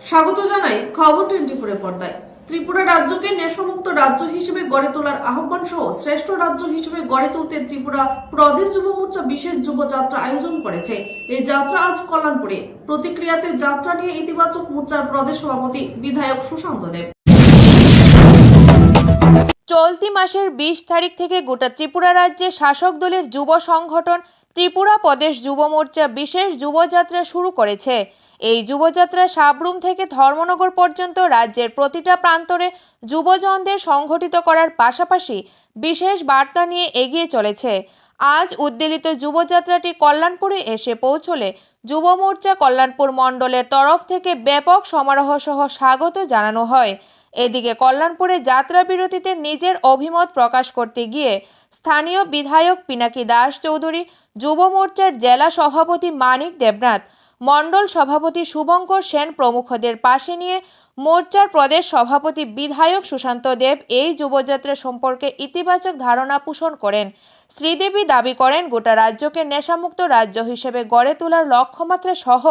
স্বাগত জানাই খবর 24 পর্দায়। ত্রিপুরা রাজ্যকে নেশামুক্ত রাজ্য হিসেবে গড়ে তোলার আহ্বান সহ শ্রেষ্ঠ রাজ্য হিসেবে গড়ে তুলতে ত্রিপুরা প্রদেশ যুব মোর্চা বিশেষ যুব যাত্রা আয়োজন করেছে। এই যাত্রা আজ কল্যাণপুরে। প্রতিক্রিয়াতে যাত্রা নিয়ে ইতিবাচক মোর্চার প্রদেশ সভাপতি বিধায়ক সুশান্ত দেব। চলতি মাসের 20 তারিখ থেকে গোটা ত্রিপুরা রাজ্যে শাসক দলের যুব সংগঠন ত্রিপুরা প্রদেশ যুব মোর্চা বিশেষ যুবযাত্রা শুরু করেছে। এই যুবযাত্রা সাবরুম থেকে ধর্মনগর পর্যন্ত রাজ্যের প্রতিটা প্রান্তরে যুবজনদের সংগঠিত করার পাশাপাশি বিশেষ বার্তা নিয়ে এগিয়ে চলেছে। আজ উদ্বেলিত যুবযাত্রাটি কল্যাণপুরে এসে পৌঁছলে যুব মোর্চা কল্যাণপুর মণ্ডলের তরফ থেকে ব্যাপক সমারোহ সহ স্বাগত জানানো হয়। এদিকে কল্যাণপুরে যাত্রা বিরতিতে নিজের অভিমত প্রকাশ করতে গিয়ে স্থানীয় বিধায়ক পিনাকি দাস চৌধুরী, যুব মোর্চার জেলা সভাপতি মানিক দেবনাথ, মণ্ডল সভাপতি শুভঙ্কর সেন প্রমুখদের পাশে নিয়ে মোর্চার প্রদেশ সভাপতি বিধায়ক সুশান্ত দেব এই যুবযাত্রা সম্পর্কে ইতিবাচক ধারণা পোষণ করেন। শ্রীদেবী দাবি করেন, গোটা রাজ্যকে নেশামুক্ত রাজ্য হিসেবে গড়ে তোলার লক্ষ্যমাত্রা সহ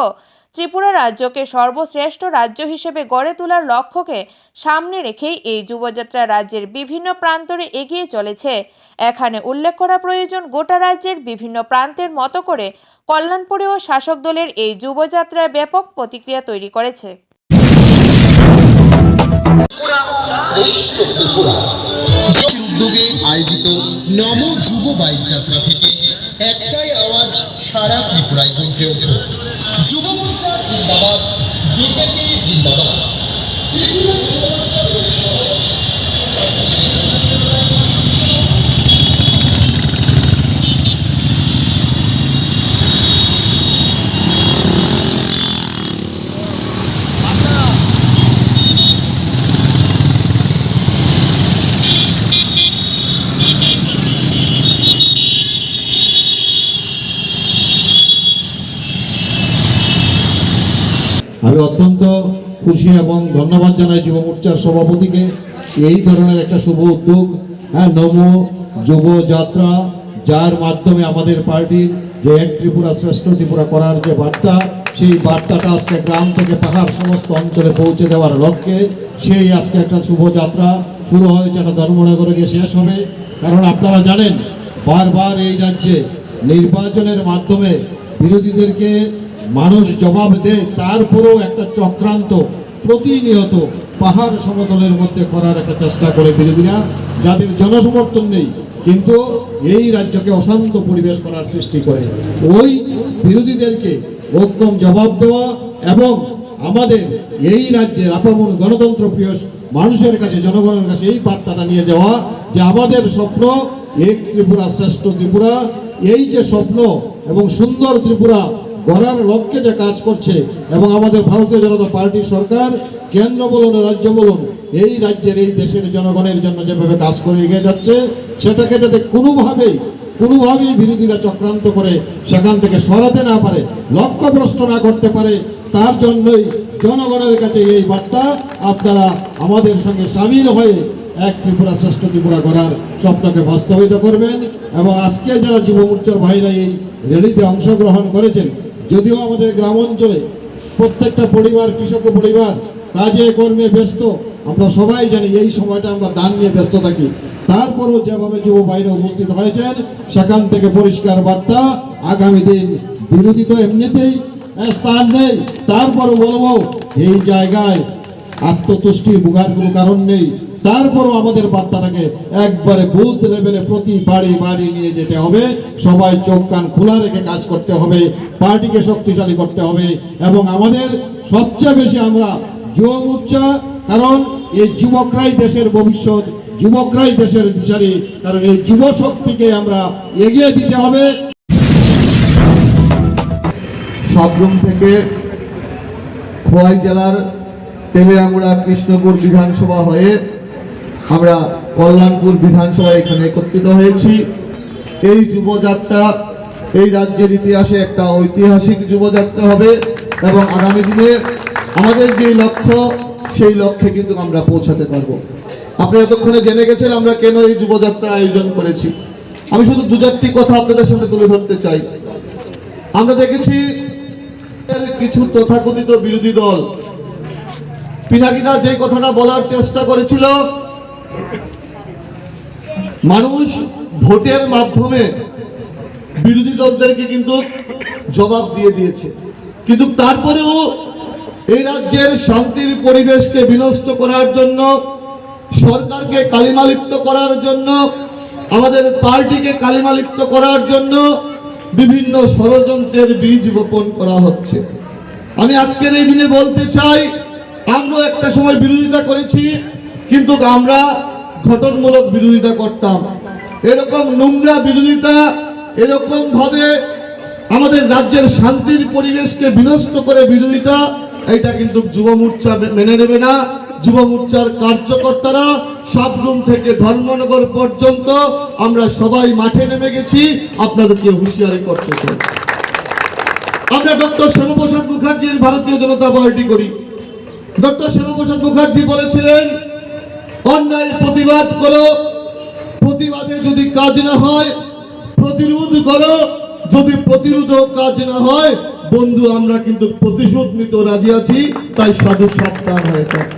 ত্রিপুরা রাজ্যকে সর্বশ্রেষ্ঠ রাজ্য হিসেবে গড়ে তোলার লক্ষ্যকে সামনে রেখেই এই যুবযাত্রা রাজ্যের বিভিন্ন প্রান্তরে এগিয়ে চলেছে। এখানে উল্লেখ করা প্রয়োজন, গোটা রাজ্যের বিভিন্ন প্রান্তের মতো করে কল্যাণপুরেও শাসক দলের এই যুবযাত্রার ব্যাপক প্রতিক্রিয়া তৈরি করেছে। উদ্যোগে আয়োজিত নম যুব বাইক যাত্রা থেকে একটাই আওয়াজ সারা ত্রিপুরায় গর্জে ওঠে, যুব মোর্চা জিন্দাবাদ, বিজেপি জিন্দাবাদ। আমি অত্যন্ত খুশি এবং ধন্যবাদ জানাই যুব মোর্চার সভাপতিকে এই ধরনের একটা শুভ উদ্যোগ, নমো যুব যাত্রা, যার মাধ্যমে আমাদের পার্টির যে এক ত্রিপুরা শ্রেষ্ঠ ত্রিপুরা করার যে বার্তা, সেই বার্তাটা আজকে গ্রাম থেকে পাহাড় সমস্ত অঞ্চলে পৌঁছে দেওয়ার লক্ষ্যে সেই আজকে একটা শুভ যাত্রা শুরু হয়েছে। এটা ধর্মনগরে গিয়ে শেষ হবে। কারণ আপনারা জানেন, বারবার এই রাজ্যে নির্বাচনের মাধ্যমে বিরোধীদেরকে মানুষ জবাব দেয়, তারপরেও একটা চক্রান্ত প্রতিনিয়ত পাহাড় সমতলের মধ্যে করার একটা চেষ্টা করে বিরোধীরা, যাদের জনসমর্থন নেই, কিন্তু এই রাজ্যকে অশান্ত পরিবেশ করার সৃষ্টি করে। ওই বিরোধীদেরকে ঐক্যম জবাব দেওয়া এবং আমাদের এই রাজ্যের আপামন গণতন্ত্র প্রিয় মানুষের কাছে, জনগণের কাছে এই বার্তাটা নিয়ে যাওয়া যে আমাদের স্বপ্ন এক ত্রিপুরা শ্রেষ্ঠ ত্রিপুরা, এই যে স্বপ্ন এবং সুন্দর ত্রিপুরা গড়ার লক্ষ্যে যে কাজ করছে এবং আমাদের ভারতীয় জনতা পার্টির সরকার, কেন্দ্র বলুন রাজ্য বলুন, এই রাজ্যের এই দেশের জনগণের জন্য যেভাবে কাজ করে এগিয়ে যাচ্ছে, সেটাকে যাতে কোনোভাবেই বিরোধীরা চক্রান্ত করে সেখান থেকে সরাতে না পারে, লক্ষ্যভ্রষ্ট না করতে পারে, তার জন্যই জনগণের কাছে এই বার্তা আপনারা আমাদের সঙ্গে সামিল হয়ে এক ত্রিপুরা শ্রেষ্ঠ ত্রিপুরা গড়ার স্বপ্নকে বাস্তবায়িত করবেন। এবং আজকে যারা যুব মোর্চার ভাইরা এই র্যালিতে অংশগ্রহণ করেছেন, যদিও আমাদের গ্রাম অঞ্চলে প্রত্যেকটা পরিবার, কৃষক পরিবার কাজে কর্মে ব্যস্ত, আমরা সবাই জানি এই সময়টা আমরা দান নিয়ে ব্যস্ত থাকি, তারপরও যেভাবে যুব ভাইরা উপস্থিত হয়েছেন, সেখান থেকে পরিষ্কার বার্তা, আগামী দিন বিরোধী তো এমনিতেই স্থান নেই, তারপরও বলবো এই জায়গায় আত্মতুষ্টি ভোগার কোনো কারণ নেই। তারপরও আমাদের বার্তাটাকে একবারে বুথ লেভেলে প্রতি বাড়ি বাড়ি নিয়ে যেতে হবে। সবাই চোখ কান খোলা রেখে কাজ করতে হবে, পার্টিকে শক্তিশালী করতে হবে। এবং আমাদের সবচেয়ে বেশি আমরা যুব মোর্চা, কারণ এই যুবকরাই দেশের ভবিষ্যৎ, যুবকরাই দেশের দিশারি, কারণ এই যুব শক্তিকে আমরা এগিয়ে দিতে হবে। সাবরুম থেকে খোয়াই জেলার তেলিয়ামুড়া কৃষ্ণপুর বিধানসভা হয়ে আমরা কল্যাণপুর বিধানসভায় এখানে একত্রিত হয়েছি। এই যুবযাত্রা এই রাজ্যের ইতিহাসে একটা ঐতিহাসিক যুবযাত্রা হবে এবং আগামী দিনে আমাদের যে লক্ষ্য, সেই লক্ষ্যে কিন্তু আমরা পৌঁছাতে পারবো। আপনি এতক্ষণে জেনে গেছেন আমরা কেন এই যুবযাত্রা আয়োজন করেছি। আমি শুধু দু চারটি কথা আপনাদের সামনে তুলে ধরতে চাই। আমরা দেখেছি কিছু তথাকথিত বিরোধী দল পিনাকিদা যে কথাটা বলার চেষ্টা করেছিল, মানুষ ভোটের মাধ্যমে বিরোধী দলদেরকে কিন্তু জবাব দিয়ে দিয়েছে, কিন্তু তারপরেও এই রাজ্যের শান্তির পরিবেশকে বিনষ্ট করার জন্য, সরকারকে কালিমালিপ্ত করার জন্য, আমাদের পার্টিকে কালিমালিপ্ত করার জন্য বিভিন্ন ষড়যন্ত্রের বীজ বপন করা হচ্ছে। আমি আজকের এই দিনে বলতে চাই, আমরা একটা সময় বিরোধিতা করেছি, কিন্তু আমরা গঠনমূলক বিরোধিতা করতাম। এরকম নোংরা বিরোধিতা, এরকম ভাবে আমাদের রাজ্যের শান্তির পরিবেশকে বিনষ্ট করে বিরোধিতা, এটা কিন্তু যুব মোর্চা মেনে নেবে না। যুব মোর্চার কার্যকর্তারা সাবরুম থেকে ধর্মনগর পর্যন্ত আমরা সবাই মাঠে নেমে গেছি, আপনাদেরকে হুঁশিয়ারি করতে চাই। আমরা ডক্টর শ্যামাপ্রসাদ মুখার্জির ভারতীয় জনতা পার্টি করি। ডক্টর শ্যামাপ্রসাদ মুখার্জি বলেছিলেন, অন্যায়ের প্রতিবাদ করো, প্রতিবাদে যদি কাজ না হয় প্রতিরোধ করো, যদি প্রতিরোধও কাজ না হয় বন্ধু আমরা কিন্তু প্রতিশোধ নিতে রাজি আছি, তাই সাধু সাবধান হয়ে থাক।